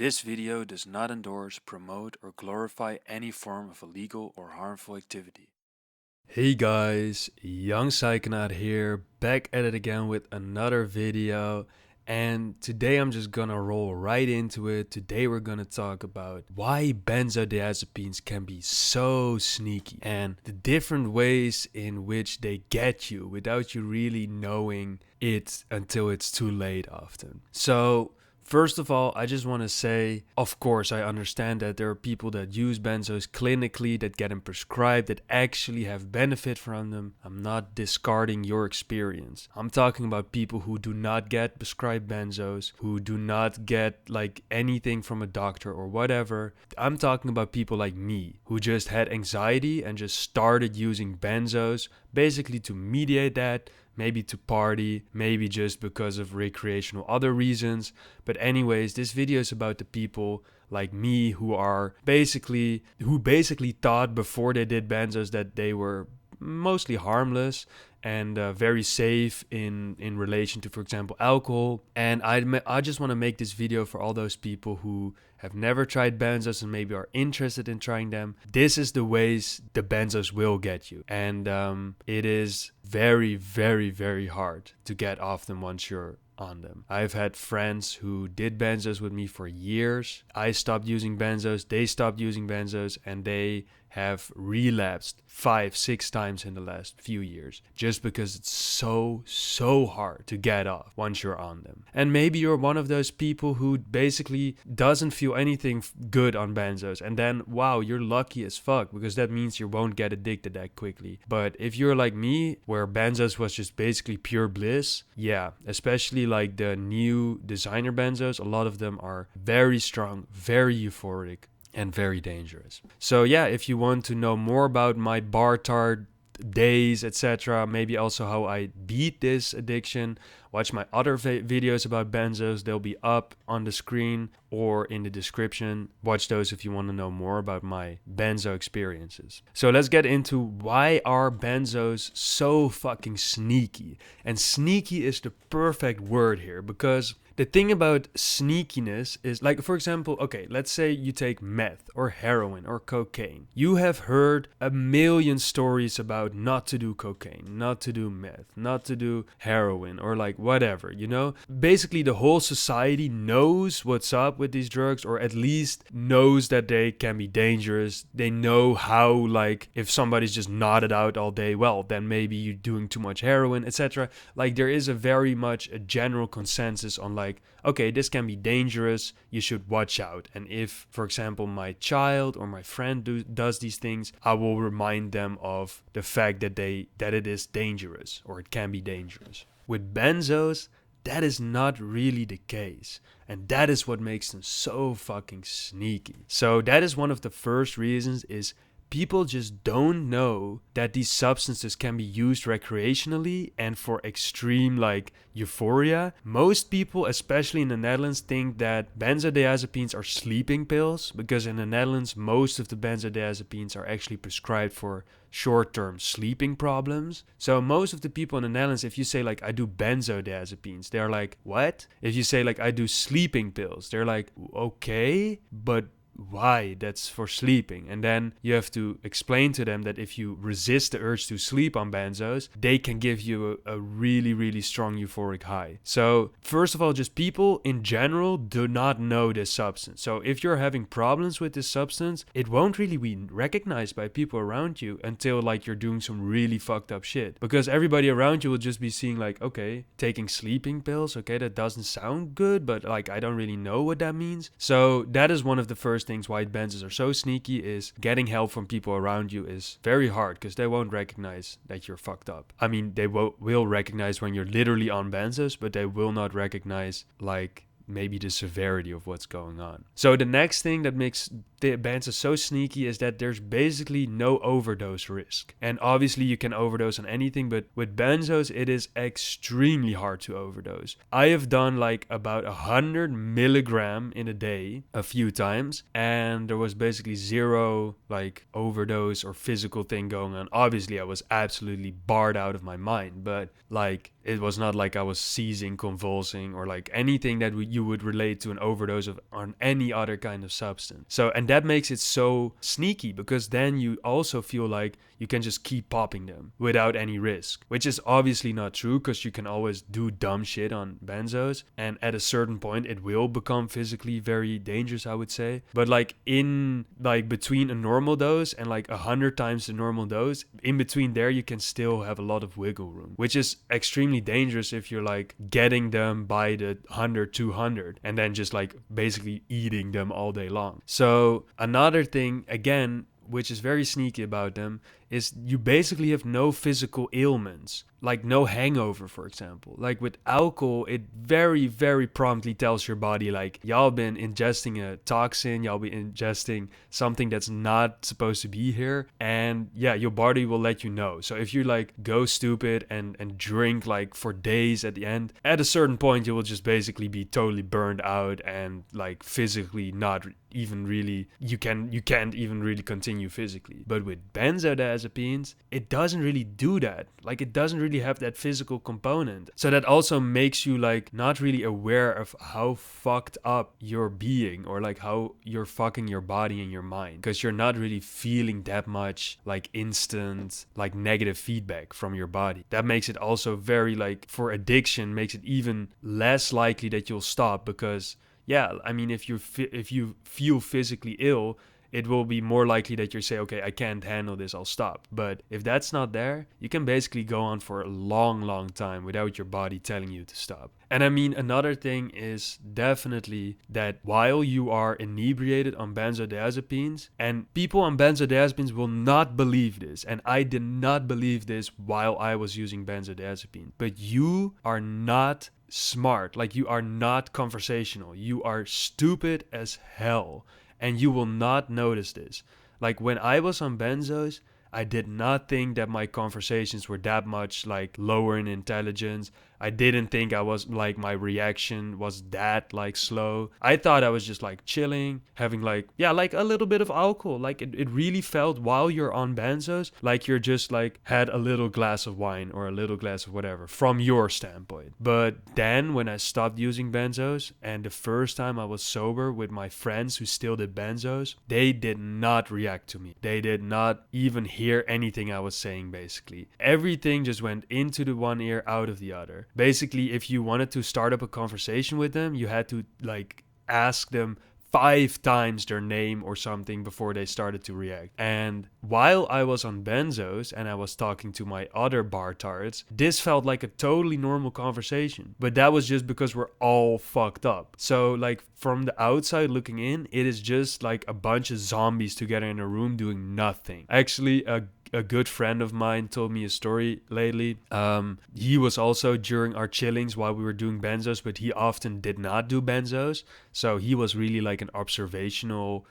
This video does not endorse, promote, or glorify any form of illegal or harmful activity. Hey guys, young Psychonaut here, back at it again with another video. And today I'm just gonna roll right into it. Today we're gonna talk about why benzodiazepines can be so sneaky and the different ways in which they get you without you really knowing it until it's too late often. So first of all, I just want to say, of course, I understand that there are people that use benzos clinically, that get them prescribed, that actually have benefit from them. I'm not discarding your experience. I'm talking about people who do not get prescribed benzos, who do not get like anything from a doctor or whatever. I'm talking about people like me, who just had anxiety and just started using benzos, basically to mediate that. Maybe to party, maybe just because of recreational other reasons. But anyways, this video is about the people like me who basically thought before they did benzos that they were mostly harmless and very safe in relation to, for example, alcohol. And I just want to make this video for all those people who have never tried benzos and maybe are interested in trying them. This is the ways the benzos will get you. And it is very, very, very hard to get off them once you're on them. I've had friends who did benzos with me for years. I stopped using benzos, they stopped using benzos, and they have relapsed 5-6 times in the last few years just because it's so hard to get off once you're on them. And maybe you're one of those people who basically doesn't feel anything good on benzos, and then wow, you're lucky as fuck because that means you won't get addicted that quickly. But if you're like me, where benzos was just basically pure bliss, yeah, especially like the new designer benzos, a lot of them are very strong, very euphoric, and very dangerous. So yeah, if you want to know more about my bar tart days, etc., maybe also how I beat this addiction, watch my other videos about benzos. They'll be up on the screen or in the description. Watch those if you want to know more about my benzo experiences. So let's get into why are benzos so fucking sneaky. And sneaky is the perfect word here, because the thing about sneakiness is, like, for example, okay, let's say you take meth or heroin or cocaine. You have heard a million stories about not to do cocaine, not to do meth, not to do heroin, or like whatever, you know? Basically, the whole society knows what's up with these drugs, or at least knows that they can be dangerous. They know how, like, if somebody's just nodded out all day, well, then maybe you're doing too much heroin, etc. Like, there is a very much a general consensus on, like, okay, this can be dangerous, you should watch out. And if, for example, my child or my friend does these things, I will remind them of the fact that it is dangerous, or it can be dangerous. With benzos, that is not really the case. And that is what makes them so fucking sneaky. So that is one of the first reasons, is people just don't know that these substances can be used recreationally and for extreme, like, euphoria. Most people, especially in the Netherlands, think that benzodiazepines are sleeping pills, because in the Netherlands, most of the benzodiazepines are actually prescribed for short-term sleeping problems. So most of the people in the Netherlands, if you say, like, I do benzodiazepines, they're like, what? If you say, like, I do sleeping pills, they're like, okay, but why? That's for sleeping. And then you have to explain to them that if you resist the urge to sleep on benzos, they can give you a really, really strong euphoric high. So first of all, just people in general do not know this substance. So if you're having problems with this substance, it won't really be recognized by people around you until, like, you're doing some really fucked up shit, because everybody around you will just be seeing, like, okay, taking sleeping pills, okay, that doesn't sound good, but like, I don't really know what that means. So that is one of the first things why benzos are so sneaky, is getting help from people around you is very hard, because they won't recognize that you're fucked up. I mean, they will recognize when you're literally on benzos, but they will not recognize, like, maybe the severity of what's going on. So the next thing that makes the bans are so sneaky is that there's basically no overdose risk. And obviously you can overdose on anything, but with benzos, it is extremely hard to overdose. I have done like about 100 milligram in a day a few times, and there was basically zero like overdose or physical thing going on. Obviously, I was absolutely barred out of my mind, but like it was not like I was seizing, convulsing, or like anything that you would relate to an overdose of on any other kind of substance. So, and that makes it so sneaky, because then you also feel like you can just keep popping them without any risk, which is obviously not true, because you can always do dumb shit on benzos, and at a certain point it will become physically very dangerous, I would say. But like in like between a normal dose and like 100 times the normal dose, in between there you can still have a lot of wiggle room, which is extremely dangerous if you're like getting them by the 100, 200 and then just like basically eating them all day long. So another thing, again, which is very sneaky about them, is you basically have no physical ailments, like no hangover, for example. Like with alcohol, it very, very promptly tells your body like, y'all been ingesting a toxin, y'all be ingesting something that's not supposed to be here. And yeah, your body will let you know. So if you like go stupid and drink like for days at the end, at a certain point, you will just basically be totally burned out and like physically not even really, you can't even really continue physically. But with benzodiazepines, it doesn't really do that. Like it doesn't really have that physical component. So that also makes you like not really aware of how fucked up you're being, or like how you're fucking your body and your mind, because you're not really feeling that much like instant like negative feedback from your body. That makes it also very like, for addiction, makes it even less likely that you'll stop, because yeah, I mean, if you feel physically ill, it will be more likely that you say, okay, I can't handle this, I'll stop. But if that's not there, you can basically go on for a long, long time without your body telling you to stop. And I mean, another thing is definitely that while you are inebriated on benzodiazepines, and people on benzodiazepines will not believe this, and I did not believe this while I was using benzodiazepine, but you are not smart, like you are not conversational, you are stupid as hell, and you will not notice this. Like when I was on benzos, I did not think that my conversations were that much like lower in intelligence. I didn't think I was like, my reaction was that like slow. I thought I was just like chilling, having like, yeah, like a little bit of alcohol. Like it really felt while you're on benzos, like you're just like had a little glass of wine or a little glass of whatever from your standpoint. But then when I stopped using benzos, and the first time I was sober with my friends who still did benzos, they did not react to me. They did not even hear anything I was saying, basically. Everything just went into the one ear, out of the other. Basically, if you wanted to start up a conversation with them, you had to like ask them 5 times their name or something before they started to react. And while I was on benzos and I was talking to my other bartards, this felt like a totally normal conversation. But that was just because we're all fucked up. So like from the outside looking in, it is just like a bunch of zombies together in a room doing nothing. Actually, a good friend of mine told me a story lately. He was also during our chillings while we were doing benzos, but he often did not do benzos. So he was really like an observational,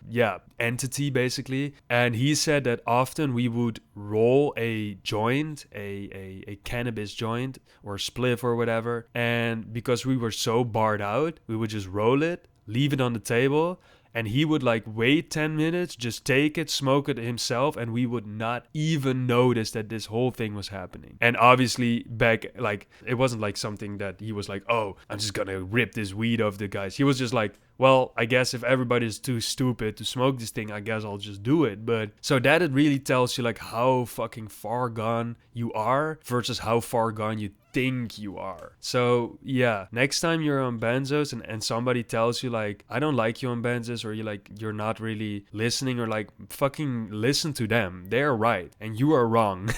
entity basically. And he said that often we would roll a joint, a cannabis joint or spliff or whatever. And because we were so barred out, we would just roll it, leave it on the table, and he would like wait 10 minutes, just take it, smoke it himself, and we would not even notice that this whole thing was happening. And obviously back, like, it wasn't like something that he was like, oh, I'm just gonna rip this weed off the guys. He was just like, well, I guess if everybody's too stupid to smoke this thing, I guess I'll just do it. But so that it really tells you like how fucking far gone you are versus how far gone you think you are. So yeah, next time you're on benzos and somebody tells you like, I don't like you on benzos, or you're not really listening, or like, fucking listen to them. They're right and you are wrong.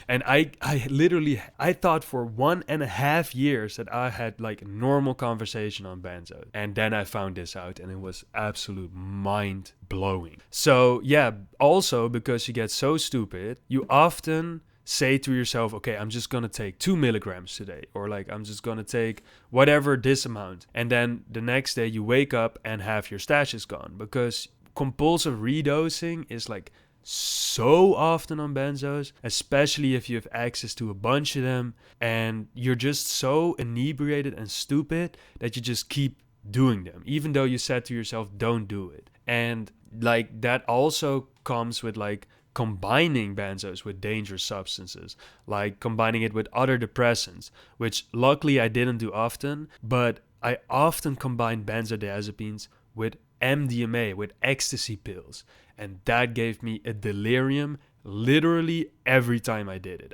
And I literally thought for 1.5 years that I had like normal conversation on benzos, and then I found this out and it was absolute mind blowing. So yeah, also because you get so stupid, you often say to yourself, okay, I'm just gonna take 2 milligrams today, or like I'm just gonna take whatever this amount, and then the next day you wake up and half your stash is gone, because compulsive redosing is like so often on benzos, especially if you have access to a bunch of them and you're just so inebriated and stupid that you just keep doing them, even though you said to yourself, don't do it. And like that also comes with like combining benzos with dangerous substances, like combining it with other depressants, which luckily I didn't do often, but I often combined benzodiazepines with MDMA, with ecstasy pills, and that gave me a delirium literally every time I did it.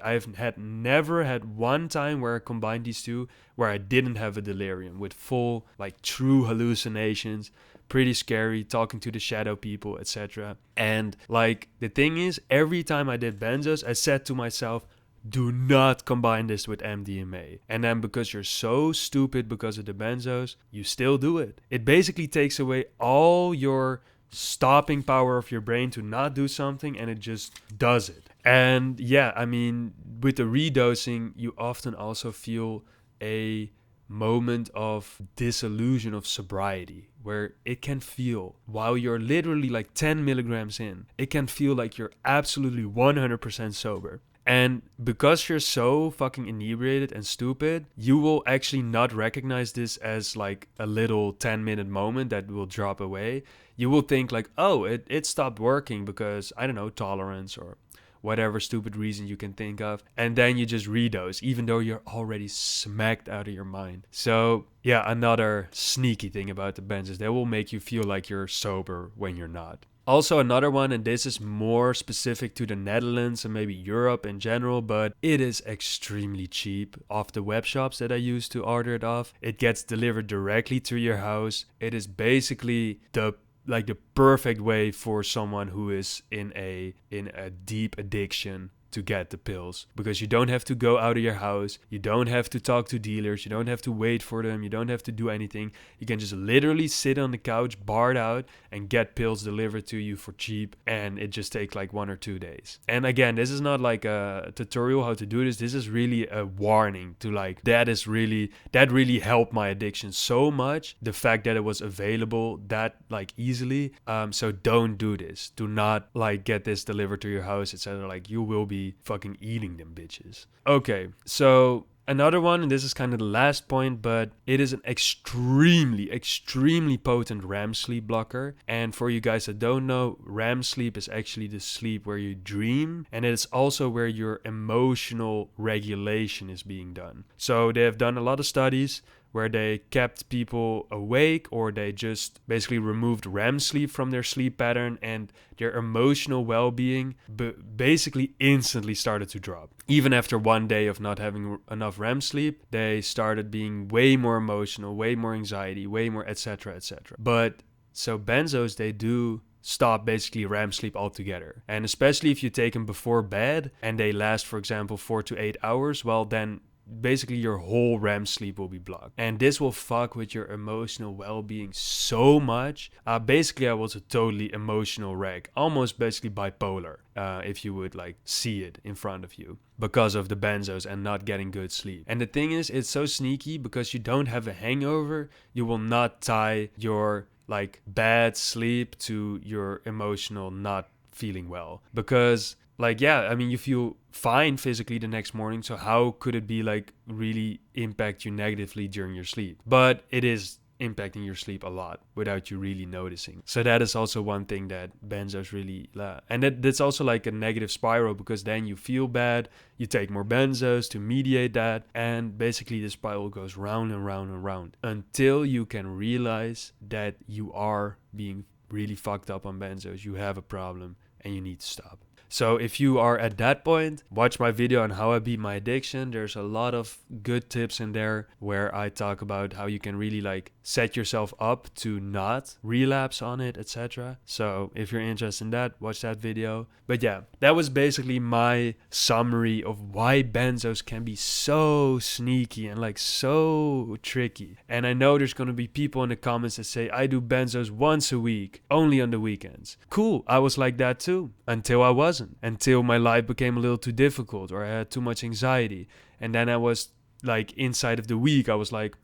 Never had one time where I combined these two where I didn't have a delirium with full, like, true hallucinations. Pretty scary, talking to the shadow people, etc. And like the thing is, every time I did benzos, I said to myself, do not combine this with MDMA. And then because you're so stupid because of the benzos, you still do it. It basically takes away all your stopping power of your brain to not do something, and it just does it. And yeah, I mean, with the redosing, you often also feel a moment of disillusion of sobriety, where it can feel, while you're literally like 10 milligrams in, it can feel like you're absolutely 100% sober. And because you're so fucking inebriated and stupid, you will actually not recognize this as like a little 10-minute moment that will drop away. You will think like, oh, it stopped working because, I don't know, tolerance or whatever stupid reason you can think of, and then you just redose, even though you're already smacked out of your mind. So yeah, another sneaky thing about the benzos, they will make you feel like you're sober when you're not. Also another one, and this is more specific to the Netherlands and maybe Europe in general, but it is extremely cheap off the web shops that I use to order it off. It gets delivered directly to your house. It is basically the perfect way for someone who is in a deep addiction to get the pills, because you don't have to go out of your house, you don't have to talk to dealers, you don't have to wait for them, you don't have to do anything. You can just literally sit on the couch, barred out, and get pills delivered to you for cheap, and it just takes like 1 or 2 days. And again, this is not like a tutorial how to do this. This is really a warning to like, that really helped my addiction so much, the fact that it was available that like easily. So don't do this. Do not like get this delivered to your house, etc. Like, you will be fucking eating them bitches. Okay, so another one, and this is kind of the last point, but it is an extremely potent REM sleep blocker. And for you guys that don't know, REM sleep is actually the sleep where you dream, and it is also where your emotional regulation is being done. So they have done a lot of studies where they kept people awake, or they just basically removed REM sleep from their sleep pattern, and their emotional well-being basically instantly started to drop. Even after 1 day of not having enough REM sleep, they started being way more emotional, way more anxiety, way more etc. etc. But so benzos, they do stop basically REM sleep altogether. And especially if you take them before bed and they last, for example, 4 to 8 hours, well then basically your whole REM sleep will be blocked, and this will fuck with your emotional well-being so much. Basically I was a totally emotional wreck, almost basically bipolar, if you would like see it in front of you, because of the benzos and not getting good sleep. And the thing is, it's so sneaky, because you don't have a hangover, you will not tie your like bad sleep to your emotional not feeling well, because like, yeah, I mean, you feel fine physically the next morning, so how could it be like really impact you negatively during your sleep? But it is impacting your sleep a lot without you really noticing. So that is also one thing that benzos really and that's also like a negative spiral, because then you feel bad, you take more benzos to mediate that, and basically the spiral goes round and round and round until you can realize that you are being really fucked up on benzos, you have a problem, and you need to stop. So if you are at that point, watch my video on how I beat my addiction. There's a lot of good tips in there where I talk about how you can really like set yourself up to not relapse on it, etc. So if you're interested in that, watch that video. But yeah, that was basically my summary of why benzos can be so sneaky and like so tricky. And I know there's going to be people in the comments that say, I do benzos once a week, only on the weekends. Cool, I was like that too, until I wasn't. Until my life became a little too difficult, or I had too much anxiety. And then I was like inside of the week, I was like,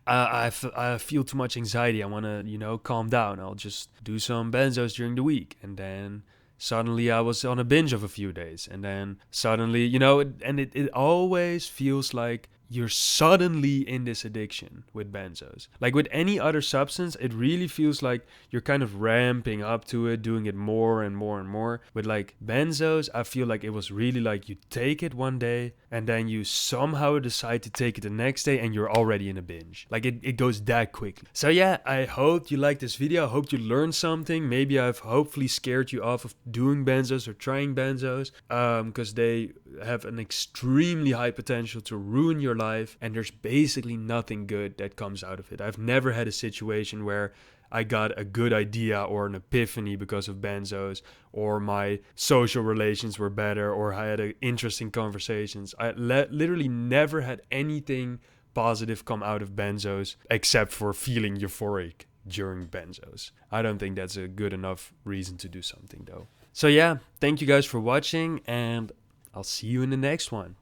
I feel too much anxiety. I want to, calm down. I'll just do some benzos during the week. And then suddenly I was on a binge of a few days. And then suddenly, it always feels like you're suddenly in this addiction with benzos. Like with any other substance, it really feels like you're kind of ramping up to it, doing it more and more and more. With like benzos, I feel like it was really like you take it one day and then you somehow decide to take it the next day and you're already in a binge. Like it goes that quickly. So yeah, I hope you liked this video. I hope you learned something. Maybe I've hopefully scared you off of doing benzos or trying benzos, because they have an extremely high potential to ruin your life, and there's basically nothing good that comes out of it. I've never had a situation where I got a good idea or an epiphany because of benzos, or my social relations were better, or I had interesting conversations. I literally never had anything positive come out of benzos except for feeling euphoric during benzos. I don't think that's a good enough reason to do something though. So yeah, thank you guys for watching, and I'll see you in the next one.